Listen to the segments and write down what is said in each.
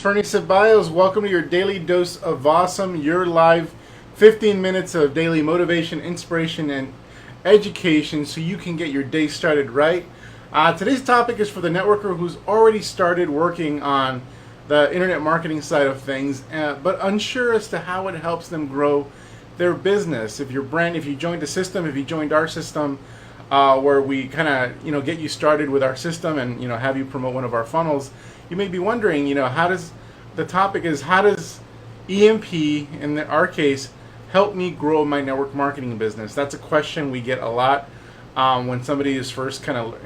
Fernie Ceballos. Welcome to your daily dose of awesome, your live 15 minutes of daily motivation, inspiration, and education so you can get your day started right. Today's topic is for the networker who's already started working on the internet marketing side of things, but unsure as to how it helps them grow their business. If you joined the system, if you joined our system, where we kind of get you started with our system and have you promote one of our funnels, you may be wondering, how does EMP, in our case, help me grow my network marketing business? That's a question we get a lot when somebody is first kind of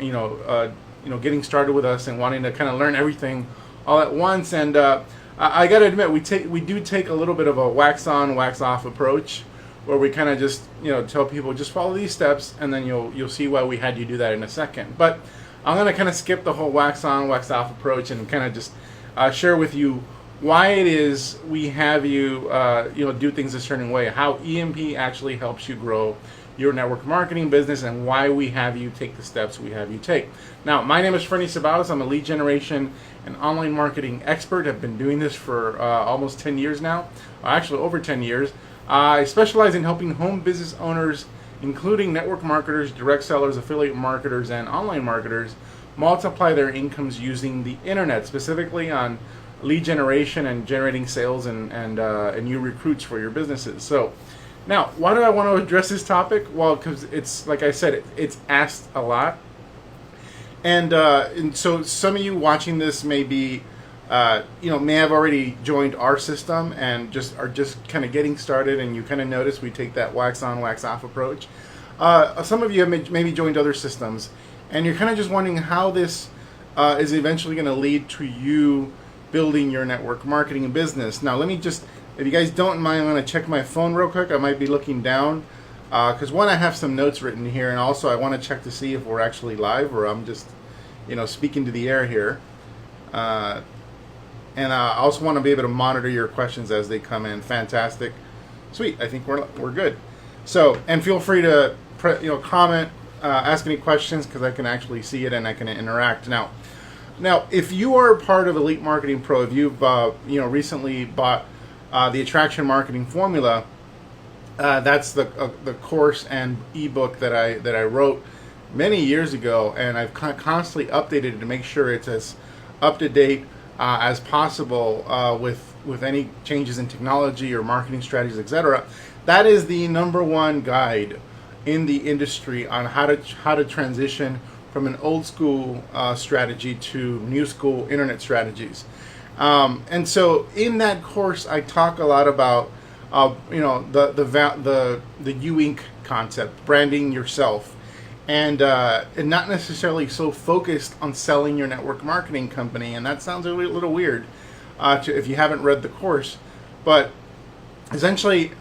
getting started with us and wanting to kind of learn everything all at once. And I got to admit, we do take a little bit of a wax on, wax off approach, where we kind of just tell people just follow these steps, and then you'll see why we had you do that in a second. But I'm going to kind of skip the whole wax on, wax off approach and kind of just share with you why it is we have you do things a certain way, how EMP actually helps you grow your network marketing business, and why we have you take the steps we have you take. Now, my name is Fernie Ceballos. I'm a lead generation and online marketing expert. I've been doing this for almost 10 years now, actually over 10 years. I specialize in helping home business owners, including network marketers, direct sellers, affiliate marketers, and online marketers, multiply their incomes using the internet, specifically on lead generation and generating sales and new recruits for your businesses. So now, why do I want to address this topic? Well, because it's, like I said, it's asked a lot. And so some of you watching this may be, may have already joined our system and are just kind of getting started, and you kind of notice we take that wax on, wax off approach. Some of you have maybe joined other systems, and you're kind of just wondering how this is eventually going to lead to you building your network marketing business. Now, let me just, if you guys don't mind, I'm going to check my phone real quick. I might be looking down because one, I have some notes written here, and also I want to check to see if we're actually live or I'm just, speaking to the air here. And I also want to be able to monitor your questions as they come in. Fantastic. Sweet. I think we're good. So, and feel free to comment, ask any questions, because I can actually see it and I can interact. Now, if you are part of Elite Marketing Pro, if you've recently bought the Attraction Marketing Formula, that's the course and ebook that I wrote many years ago, and I've constantly updated it to make sure it's as up to date as possible with any changes in technology or marketing strategies, etc. That is the number one guide in the industry on how to transition from an old school strategy to new school internet strategies. And so in that course, I talk a lot about the U Inc. concept, branding yourself. And not necessarily so focused on selling your network marketing company. And that sounds a little weird if you haven't read the course. But essentially,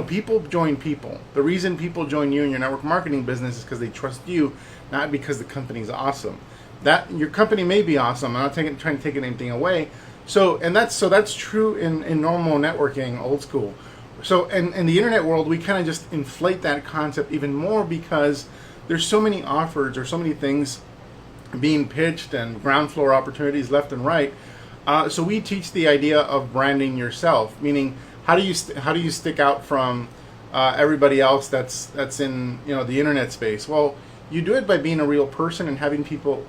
people join people. The reason people join you in your network marketing business is because they trust you, not because the company's awesome. That your company may be awesome. I'm not trying to take anything away. So that's true in normal networking, old school. So in the internet world, we kind of just inflate that concept even more because there's so many offers or so many things being pitched and ground floor opportunities left and right. So we teach the idea of branding yourself, meaning how do you stick out from everybody else that's in the internet space? Well, you do it by being a real person and having people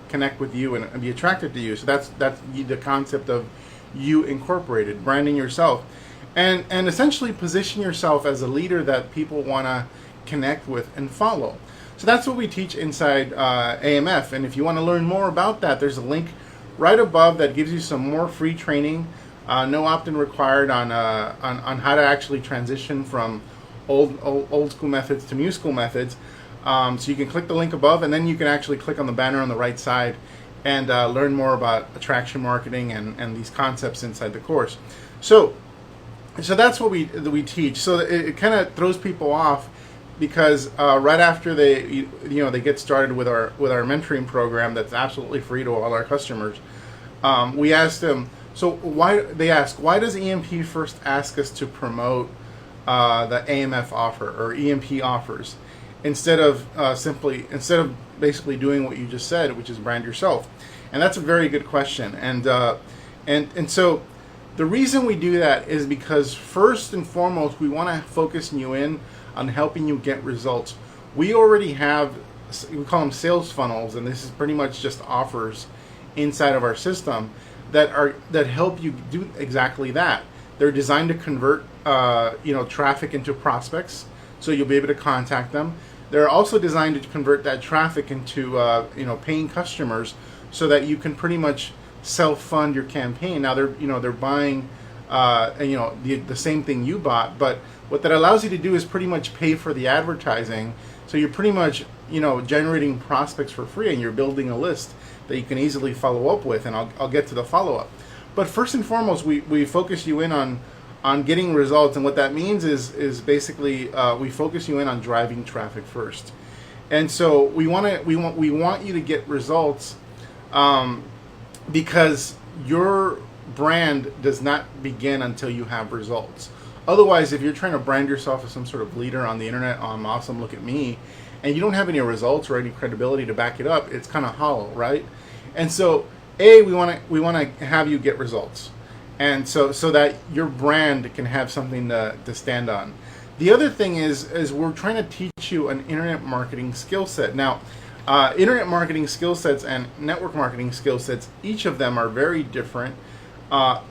connect with you and be attracted to you. So that's the concept of you incorporated, branding yourself, and essentially position yourself as a leader that people want to connect with and follow. So that's what we teach inside AMF. And if you want to learn more about that, there's a link right above that gives you some more free training, no opt-in required on how to actually transition from old school methods to new school methods. So you can click the link above, and then you can actually click on the banner on the right side and learn more about attraction marketing and these concepts inside the course. So that's what we teach. So it kind of throws people off because right after they get started with our mentoring program that's absolutely free to all our customers, we ask them. So why does EMP first ask us to promote the AMF offer or EMP offers instead of basically doing what you just said, which is brand yourself? And that's a very good question. And And so the reason we do that is because first and foremost, we want to focus you in on helping you get results. We already have, we call them sales funnels, and this is pretty much just offers inside of our system that help you do exactly that. They're designed to convert traffic into prospects, so you'll be able to contact them. They're also designed to convert that traffic into paying customers, so that you can pretty much self-fund your campaign. Now they're buying the same thing you bought, but what that allows you to do is pretty much pay for the advertising. So you're pretty much generating prospects for free, and you're building a list that you can easily follow up with, and I'll get to the follow-up. But first and foremost, we focus you in on getting results, and what that means is basically we focus you in on driving traffic first. And so we want you to get results because your brand does not begin until you have results. Otherwise, if you're trying to brand yourself as some sort of leader on the internet, I'm awesome, look at me, and you don't have any results or any credibility to back it up, it's kind of hollow, right? And so, we want to have you get results, and so that your brand can have something to stand on. The other thing is we're trying to teach you an internet marketing skill set. Now, internet marketing skill sets and network marketing skill sets, each of them are very different.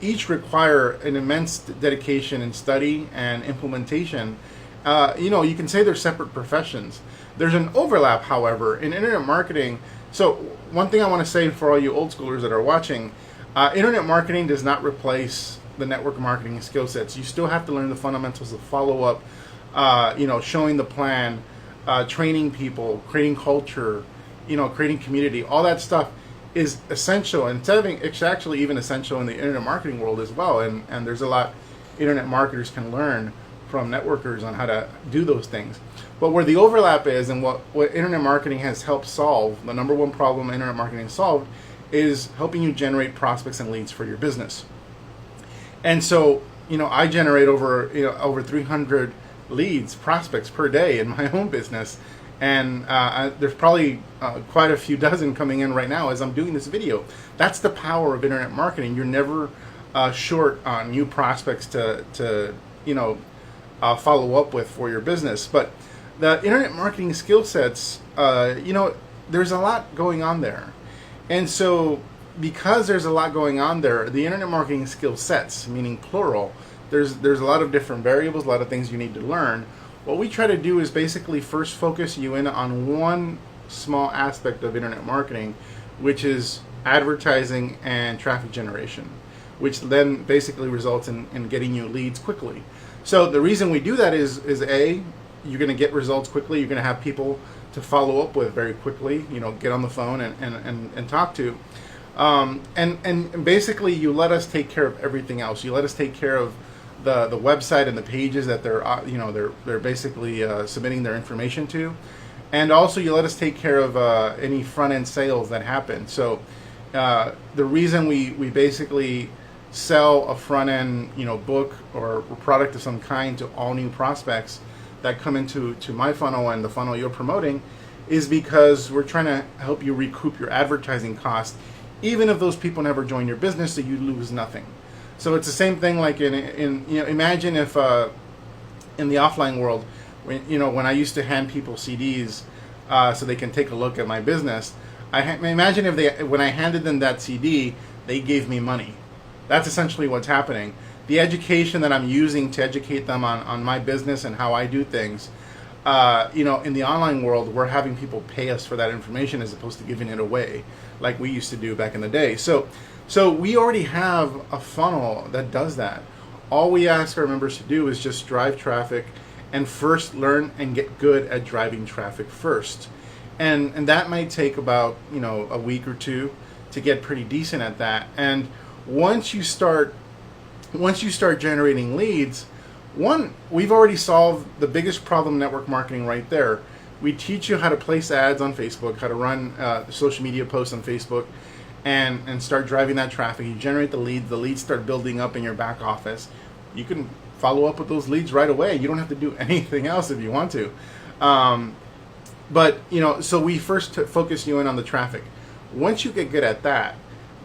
Each require an immense dedication and study and implementation. You can say they're separate professions. There's an overlap, however, in internet marketing. So one thing I want to say for all you old schoolers that are watching, internet marketing does not replace the network marketing skill sets. You still have to learn the fundamentals of follow-up, showing the plan, training people, creating culture, creating community. All that stuff is essential, and it's actually even essential in the internet marketing world as well. And there's a lot internet marketers can learn from networkers on how to do those things. But where the overlap is, and what internet marketing has helped solve, the number one problem internet marketing has solved, is helping you generate prospects and leads for your business. And so, I generate over 300 leads, prospects per day in my own business. And there's probably quite a few dozen coming in right now as I'm doing this video. That's the power of internet marketing. You're never short on new prospects to follow up with for your business. But the internet marketing skill sets, there's a lot going on there. And so because there's a lot going on there, the internet marketing skill sets, meaning plural, there's a lot of different variables, a lot of things you need to learn. What we try to do is basically first focus you in on one small aspect of internet marketing, which is advertising and traffic generation, which then basically results in getting you leads quickly. So the reason we do that is you're going to get results quickly. You're going to have people to follow up with very quickly, get on the phone and talk to. And basically you let us take care of everything else. You let us take care of the website and the pages that they're basically submitting their information to, and also you let us take care of any front end sales that happen. So the reason we basically sell a front end book or product of some kind to all new prospects that come into my funnel and the funnel you're promoting is because we're trying to help you recoup your advertising costs, even if those people never join your business, so you lose nothing. So it's the same thing like in imagine if in the offline world, when I used to hand people CDs so they can take a look at my business, imagine if when I handed them that CD, they gave me money. That's essentially what's happening. The education that I'm using to educate them on my business and how I do things, in the online world, we're having people pay us for that information as opposed to giving it away like we used to do back in the day. So we already have a funnel that does that. All we ask our members to do is just drive traffic and first learn and get good at driving traffic first. And that might take about, a week or two to get pretty decent at that. And once you start generating leads, we've already solved the biggest problem in network marketing right there. We teach you how to place ads on Facebook, how to run social media posts on Facebook, and start driving that traffic. You generate the leads start building up in your back office. You can follow up with those leads right away. You don't have to do anything else if you want to. But so we first focus you in on the traffic. Once you get good at that,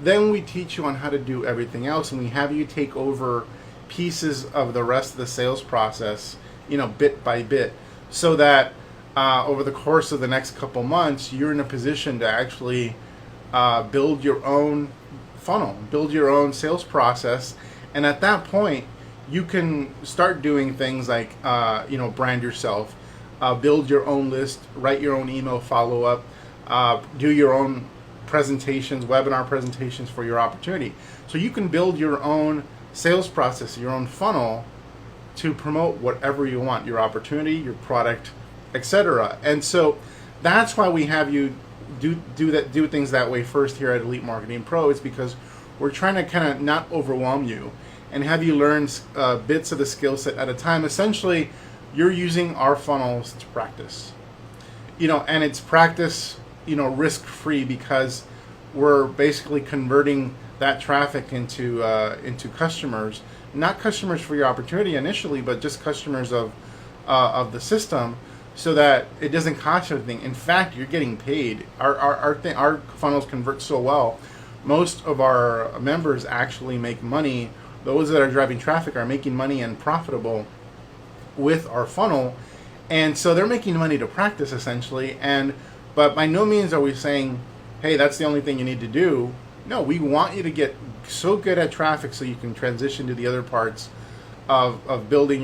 Then we teach you on how to do everything else, and we have you take over pieces of the rest of the sales process, bit by bit, so that over the course of the next couple months, you're in a position to actually build your own funnel, build your own sales process, and at that point, you can start doing things like brand yourself, build your own list, write your own email follow-up, do your own presentations, webinar presentations for your opportunity. So you can build your own sales process, your own funnel to promote whatever you want, your opportunity, your product, etc. And so that's why we have you do things that way first here at Elite Marketing Pro. Is because we're trying to kind of not overwhelm you and have you learn bits of the skill set at a time. Essentially, you're using our funnels to practice, and it's practice, risk-free, because we're basically converting that traffic into customers, not customers for your opportunity initially, but just customers of the system, so that it doesn't cost you anything. In fact, you're getting paid. Our funnels convert so well. Most of our members actually make money. Those that are driving traffic are making money and profitable with our funnel, and so they're making money to practice essentially. But by no means are we saying, hey, that's the only thing you need to do. No, we want you to get so good at traffic so you can transition to the other parts of building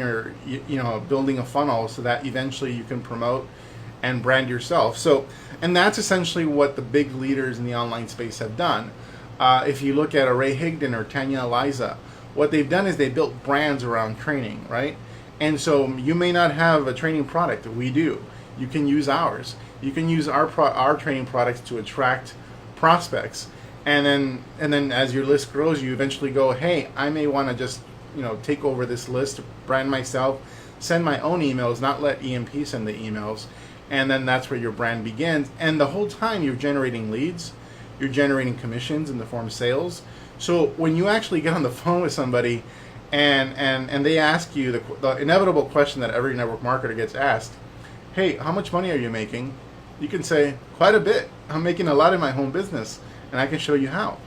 building a funnel, so that eventually you can promote and brand yourself. So, and that's essentially what the big leaders in the online space have done. If you look at a Ray Higdon or Tanya Eliza, what they've done is they built brands around training, right? And so you may not have a training product. We do. You can use ours. You can use our training products to attract prospects, and then as your list grows, you eventually go, hey, I may want to just take over this list, brand myself, send my own emails, not let EMP send the emails, and then that's where your brand begins. And the whole time you're generating leads, you're generating commissions in the form of sales. So when you actually get on the phone with somebody and they ask you the inevitable question that every network marketer gets asked, hey, how much money are you making? You can say, quite a bit. I'm making a lot in my home business, and I can show you how.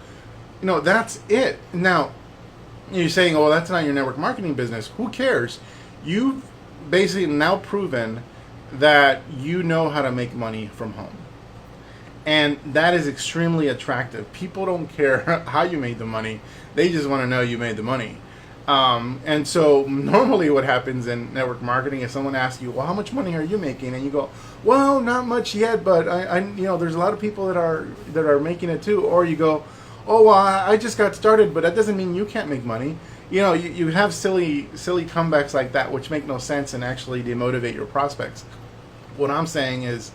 That's it. Now, you're saying, oh, well, that's not your network marketing business. Who cares? You've basically now proven that you know how to make money from home. And that is extremely attractive. People don't care how you made the money. They just want to know you made the money. And so normally what happens in network marketing is someone asks you, well, how much money are you making? And you go, well, not much yet, but I there's a lot of people that are making it too. Or you go, oh, well, I just got started, but that doesn't mean you can't make money. You have silly comebacks like that, which make no sense and actually demotivate your prospects. What I'm saying is,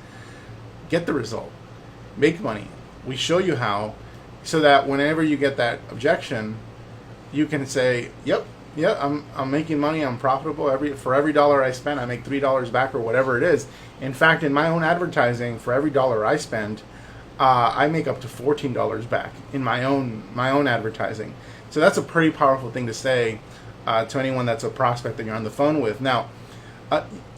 get the result, make money. We show you how, so that whenever you get that objection, you can say, yep, I'm making money, I'm profitable. For every dollar I spend, I make $3 back, or whatever it is. In fact, in my own advertising, for every dollar I spend, I make up to $14 back in my own advertising. So that's a pretty powerful thing to say to anyone that's a prospect that you're on the phone with. Now,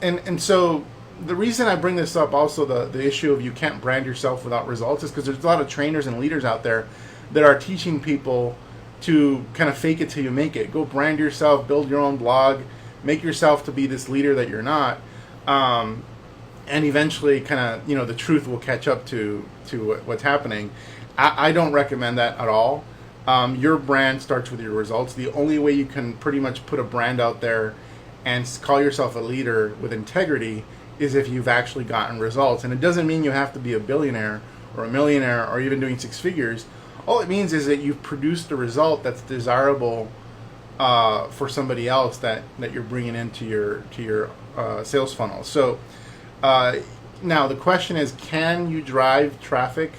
and so the reason I bring this up, also the issue of you can't brand yourself without results, is because there's a lot of trainers and leaders out there that are teaching people to kind of fake it till you make it. Go brand yourself, build your own blog, make yourself to be this leader that you're not, and eventually kind of, the truth will catch up to what's happening. I don't recommend that at all. Your brand starts with your results. The only way you can pretty much put a brand out there and call yourself a leader with integrity is if you've actually gotten results. And it doesn't mean you have to be a billionaire or a millionaire or even doing six figures. All it means is that you've produced a result that's desirable for somebody else that you're bringing into your sales funnel. So now the question is, can you drive traffic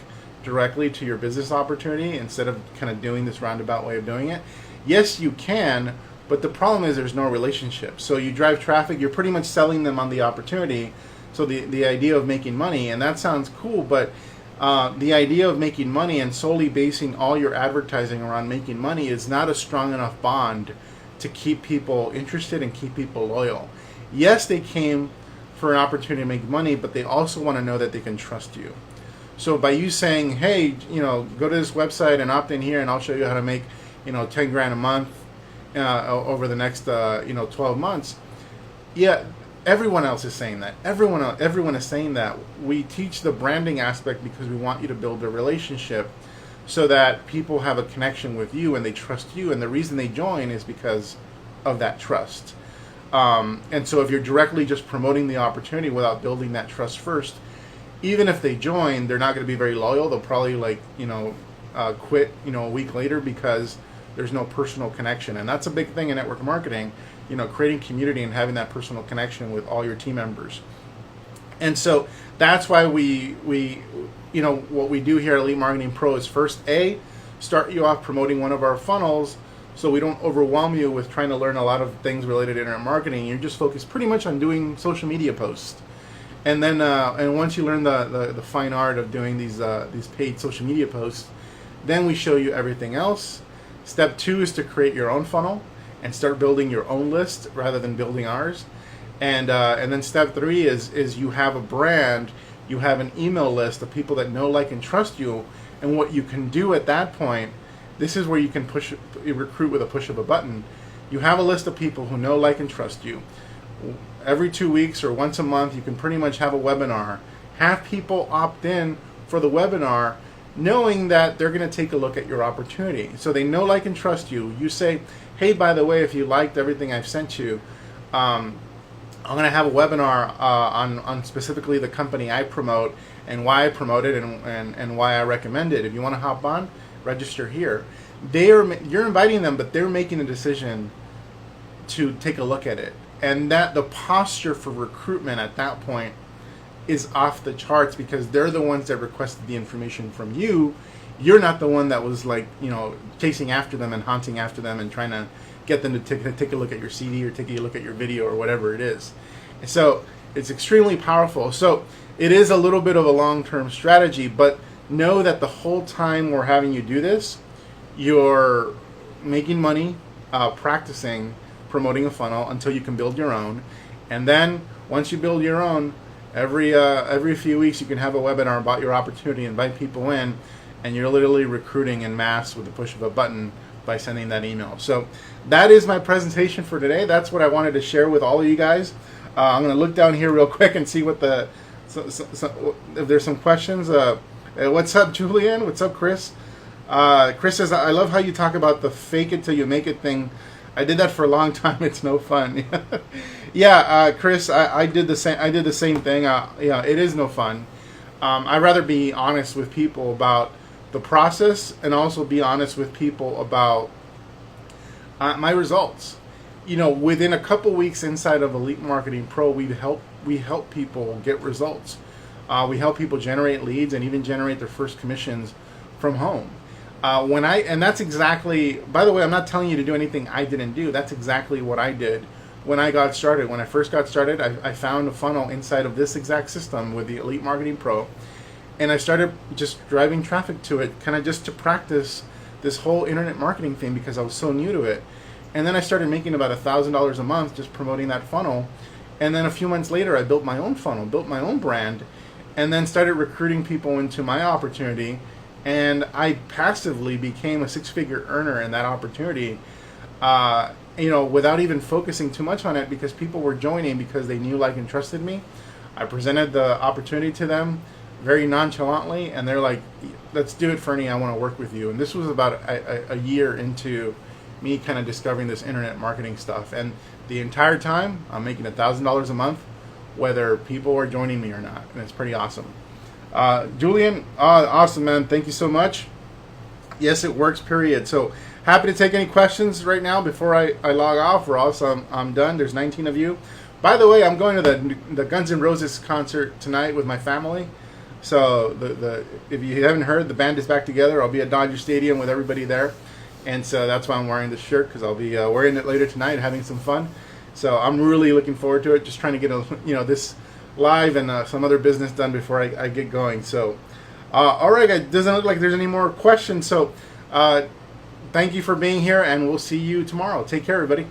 directly to your business opportunity instead of kind of doing this roundabout way of doing it? Yes, you can, but the problem is there's no relationship. So you drive traffic, you're pretty much selling them on the opportunity. So the idea of making money, and that sounds cool, but the idea of making money and solely basing all your advertising around making money is not a strong enough bond to keep people interested and keep people loyal. Yes, they came for an opportunity to make money, but they also want to know that they can trust you. So by you saying, hey, go to this website and opt in here, and I'll show you how to make 10 grand a month over the next 12 months. Yeah, everyone else is saying that. Everyone is saying that. We teach the branding aspect because we want you to build a relationship so that people have a connection with you and they trust you. And the reason they join is because of that trust. And so if you're directly just promoting the opportunity without building that trust first, even if they join, they're not going to be very loyal. They'll probably quit a week later because there's no personal connection. And that's a big thing in network marketing, creating community and having that personal connection with all your team members. And so that's why we what we do here at Elite Marketing Pro is first, start you off promoting one of our funnels so we don't overwhelm you with trying to learn a lot of things related to internet marketing. You're just focused pretty much on doing social media posts. And then and once you learn the fine art of doing these paid social media posts, then we show you everything else. Step 2 is to create your own funnel and start building your own list rather than building ours. And then step 3 is you have a brand, you have an email list of people that know, like, and trust you. And what you can do at that point, this is where you can recruit with a push of a button. You have a list of people who know, like, and trust you. Every 2 weeks or once a month, you can pretty much have a webinar. Have people opt in for the webinar, knowing that they're going to take a look at your opportunity. So they know, like, and trust you. You say, hey, by the way, if you liked everything I've sent you, I'm going to have a webinar on specifically the company I promote and why I promote it and why I recommend it. If you want to hop on, register here. You're inviting them, but they're making a decision to take a look at it. And that the posture for recruitment at that point is off the charts because they're the ones that requested the information from you. You're not the one that was chasing after them and hunting after them and trying to get them to take a look at your CD or take a look at your video or whatever it is. And so it's extremely powerful. So it is a little bit of a long-term strategy, but know that the whole time we're having you do this, you're making money practicing promoting a funnel until you can build your own. And then once you build your own, every few weeks you can have a webinar about your opportunity, invite people in, and you're literally recruiting in mass with the push of a button by sending that email. So that is my presentation for today. That's what I wanted to share with all of you guys. I'm going to look down here real quick and see what if there's some questions. What's up, Julian? What's up, Chris? Chris says, I love how you talk about the fake it till you make it thing. I did that for a long time. It's no fun. Yeah, Chris, I did the same. I did the same thing. It is no fun. I'd rather be honest with people about the process and also be honest with people about my results. Within a couple weeks inside of Elite Marketing Pro, we help people get results. We help people generate leads and even generate their first commissions from home. And that's exactly, by the way, I'm not telling you to do anything I didn't do. That's exactly what I did when I got started. When I first got started, I found a funnel inside of this exact system with the Elite Marketing Pro. And I started just driving traffic to it, kind of just to practice this whole internet marketing thing because I was so new to it. And then I started making about $1,000 a month just promoting that funnel. And then a few months later, I built my own funnel, built my own brand, and then started recruiting people into my opportunity. And I passively became a six-figure earner in that opportunity, without even focusing too much on it because people were joining because they knew, like, and trusted me. I presented the opportunity to them very nonchalantly, and they're like, let's do it, Fernie, I want to work with you. And this was about a year into me kind of discovering this internet marketing stuff. And the entire time, I'm making $1,000 a month, whether people are joining me or not. And it's pretty awesome. Julian, awesome, man. Thank you so much. Yes, it works, period. So happy to take any questions right now before I log off, or else I'm done. There's 19 of you. By the way, I'm going to the Guns N' Roses concert tonight with my family. So if you haven't heard, the band is back together. I'll be at Dodger Stadium with everybody there. And so that's why I'm wearing this shirt, because I'll be wearing it later tonight, having some fun. So I'm really looking forward to it. Just trying to get this live and some other business done before I get going. So, all right, guys. Doesn't look like there's any more questions. So, thank you for being here, and we'll see you tomorrow. Take care, everybody.